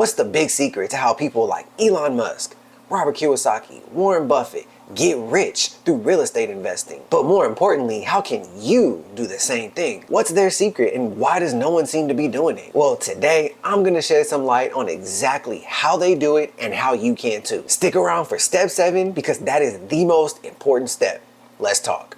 What's the big secret to how people like Elon Musk, Robert Kiyosaki, Warren Buffett get rich through real estate investing? But more importantly, how can you do the same thing? What's their secret and why does no one seem to be doing it? Well, today I'm gonna shed some light on exactly how they do it and how you can too. Stick around for step 7 because that is the most important step. Let's talk.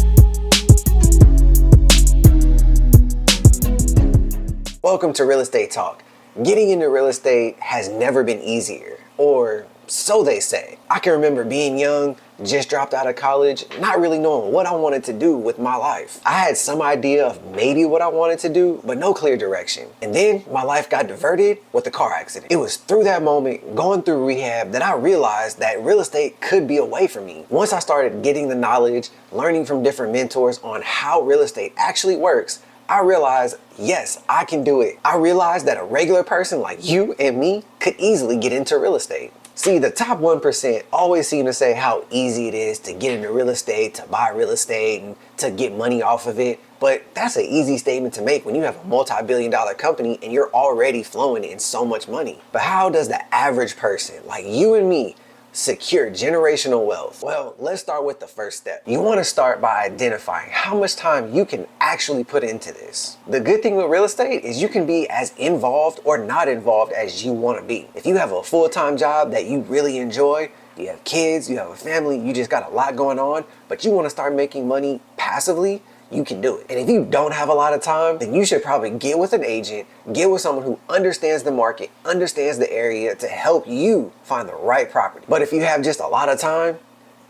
Welcome to Real Estate Talk. Getting into real estate has never been easier, or so they say. I can remember being young, just dropped out of college, not really knowing what I wanted to do with my life. I had some idea of maybe what I wanted to do, but no clear direction. And then my life got diverted with a car accident. It was through that moment, going through rehab, that I realized that real estate could be a way for me. Once I started getting the knowledge, learning from different mentors on how real estate actually works, I realized, yes, I can do it. I realized that a regular person like you and me could easily get into real estate. See, the top 1% always seem to say how easy it is to get into real estate, to buy real estate, and to get money off of it. But that's an easy statement to make when you have a multi-billion-dollar company and you're already flowing in so much money. But how does the average person like you and me secure generational wealth? Well, let's start with the first step. You want to start by identifying how much time you can actually put into this. The good thing with real estate is you can be as involved or not involved as you want to be. If you have a full-time job that you really enjoy, you have kids, you have a family, you just got a lot going on, but you want to start making money passively, you can do it. And if you don't have a lot of time, then you should probably get with an agent, get with someone who understands the market, understands the area to help you find the right property. But if you have just a lot of time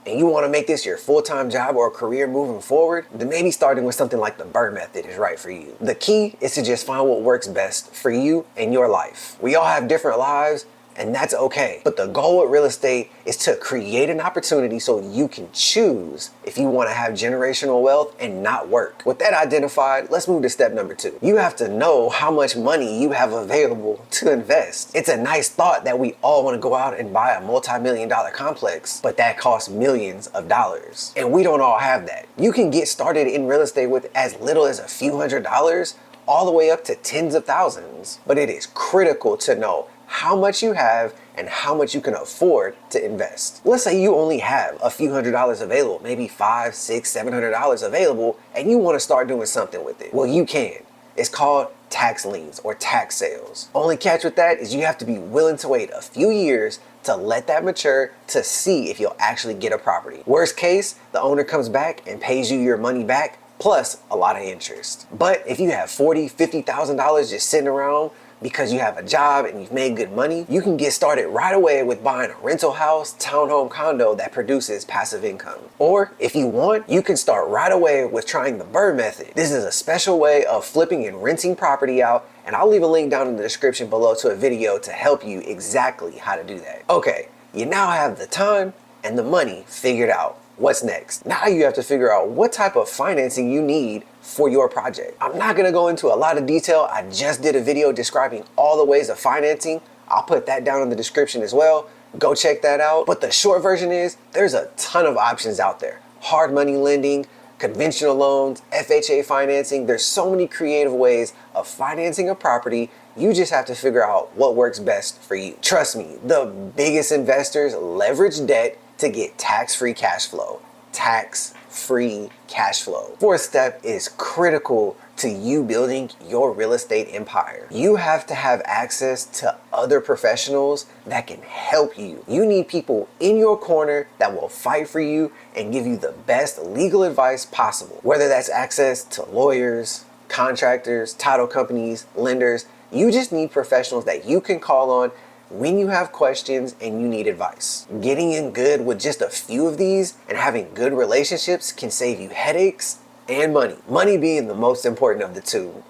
and you want to make this your full-time job or career moving forward, then maybe starting with something like the BRRRR method is right for you. The key is to just find what works best for you and your life. We all have different lives, and that's okay. But the goal with real estate is to create an opportunity so you can choose if you want to have generational wealth and not work. With that identified, let's move to step number 2. You have to know how much money you have available to invest. It's a nice thought that we all want to go out and buy a multi-million-dollar complex, but that costs millions of dollars. And we don't all have that. You can get started in real estate with as little as a few $100s all the way up to tens of thousands. But it is critical to know how much you have and how much you can afford to invest. Let's say you only have a few $100s available, maybe $500, $600, $700 available, and you want to start doing something with it. Well, you can. It's called tax liens or tax sales. Only catch with that is you have to be willing to wait a few years to let that mature to see if you'll actually get a property. Worst case, the owner comes back and pays you your money back plus a lot of interest. But if you have $40,000, $50,000 just sitting around because you have a job and you've made good money, you can get started right away with buying a rental house, townhome, condo that produces passive income. Or if you want, you can start right away with trying the BRRRR method. This is a special way of flipping and renting property out, and I'll leave a link down in the description below to a video to help you exactly how to do that. Okay, you now have the time and the money figured out. What's next? Now you have to figure out what type of financing you need for your project. I'm not gonna go into a lot of detail. I just did a video describing all the ways of financing. I'll put that down in the description as well. Go check that out. But the short version is there's a ton of options out there. Hard money lending, conventional loans, FHA financing. There's so many creative ways of financing a property. You just have to figure out what works best for you. Trust me, the biggest investors leverage debt to get tax-free cash flow. Tax-free cash flow. Fourth step is critical to you building your real estate empire. You have to have access to other professionals that can help you. You need people in your corner that will fight for you and give you the best legal advice possible. Whether that's access to lawyers, contractors, title companies, lenders, you just need professionals that you can call on when you have questions and you need advice. Getting in good with just a few of these and having good relationships can save you headaches and money. Money being the most important of the two,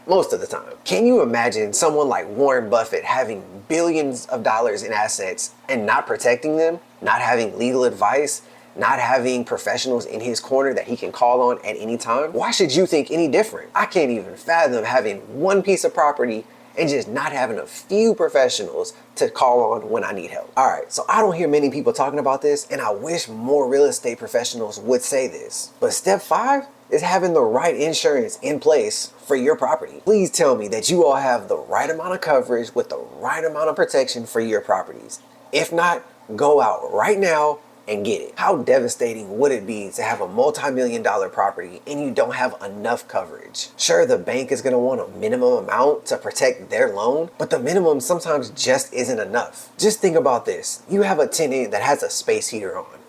most of the time. Can you imagine someone like Warren Buffett having billions of dollars in assets and not protecting them, not having legal advice, not having professionals in his corner that he can call on at any time? Why should you think any different? I can't even fathom having one piece of property and just not having a few professionals to call on when I need help. All right, so I don't hear many people talking about this, and I wish more real estate professionals would say this. But step 5 is having the right insurance in place for your property. Please tell me that you all have the right amount of coverage with the right amount of protection for your properties. If not, go out right now and get it. How devastating would it be to have a multi-million-dollar property and you don't have enough coverage? Sure, the bank is going to want a minimum amount to protect their loan, but the minimum sometimes just isn't enough. Just think about this. You have a tenant that has a space heater on.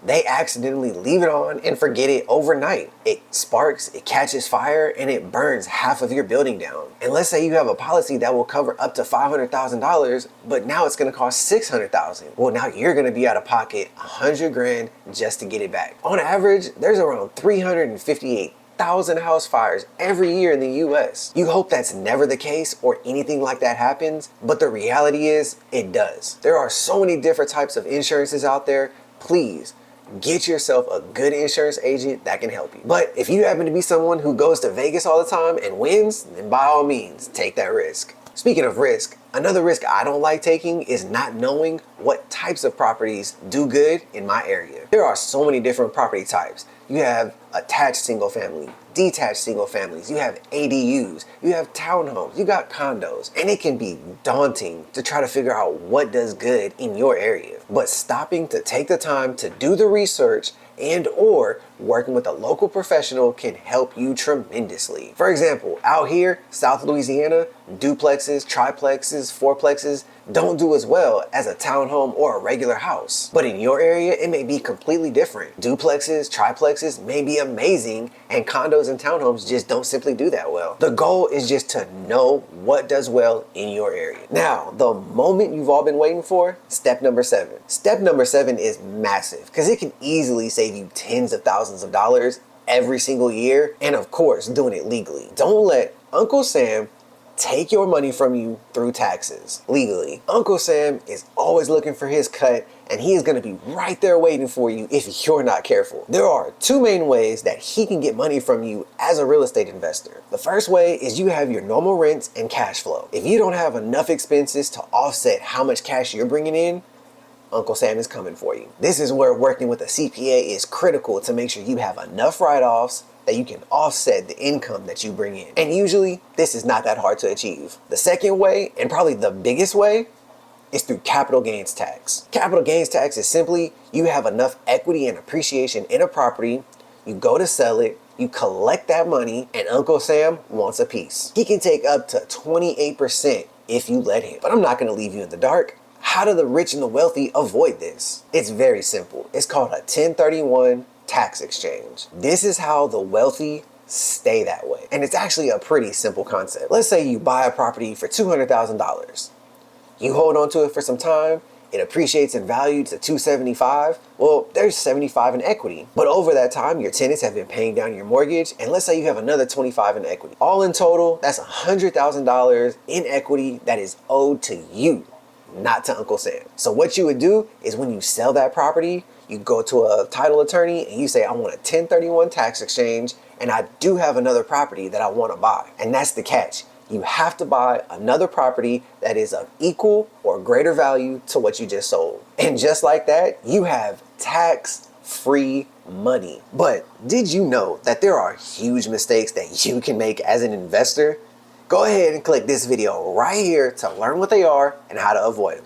They accidentally leave it on and forget it overnight. It sparks, it catches fire, and it burns half of your building down. And let's say you have a policy that will cover up to $500,000, but now it's gonna cost $600,000. Well, now you're gonna be out of pocket $100,000 just to get it back. On average, there's around 358,000 house fires every year in the US. You hope that's never the case or anything like that happens, but the reality is it does. There are so many different types of insurances out there. Please, get yourself a good insurance agent that can help you. But if you happen to be someone who goes to Vegas all the time and wins, then by all means, take that risk. Speaking of risk, another risk I don't like taking is not knowing what types of properties do good in my area. There are so many different property types. You have attached single family, detached single families, you have ADUs, you have townhomes, you got condos, and it can be daunting to try to figure out what does good in your area. But stopping to take the time to do the research and or working with a local professional can help you tremendously. For example, out here, South Louisiana, duplexes, triplexes, fourplexes don't do as well as a townhome or a regular house. But in your area, it may be completely different. Duplexes, triplexes may be amazing, and condos and townhomes just don't simply do that well. The goal is just to know what does well in your area. Now, the moment you've all been waiting for, step number 7. Step number 7 is massive because it can easily save you tens of thousands of dollars every single year, and of course, doing it legally. Don't let Uncle Sam take your money from you through taxes legally. Uncle Sam is always looking for his cut, and he is going to be right there waiting for you if you're not careful. There are 2 main ways that he can get money from you as a real estate investor. The first way is you have your normal rents and cash flow. If you don't have enough expenses to offset how much cash you're bringing in, Uncle Sam is coming for you. This is where working with a CPA is critical to make sure you have enough write-offs that you can offset the income that you bring in. And usually, this is not that hard to achieve. The second way, and probably the biggest way, is through capital gains tax. Capital gains tax is simply you have enough equity and appreciation in a property, you go to sell it, you collect that money, and Uncle Sam wants a piece. He can take up to 28% if you let him. But I'm not gonna leave you in the dark. How do the rich and the wealthy avoid this? It's very simple. It's called a 1031 tax exchange. This is how the wealthy stay that way. And it's actually a pretty simple concept. Let's say you buy a property for $200,000. You hold on to it for some time, it appreciates in value to $275. Well, there's $75 in equity. But over that time, your tenants have been paying down your mortgage, and let's say you have another $25 in equity. All in total, that's $100,000 in equity that is owed to you, not to Uncle Sam. So what you would do is when you sell that property, you go to a title attorney and you say, I want a 1031 tax exchange, and I do have another property that I want to buy. And that's the catch. You have to buy another property that is of equal or greater value to what you just sold. And just like that, you have tax-free money. But did you know that there are huge mistakes that you can make as an investor? Go ahead and click this video right here to learn what they are and how to avoid them.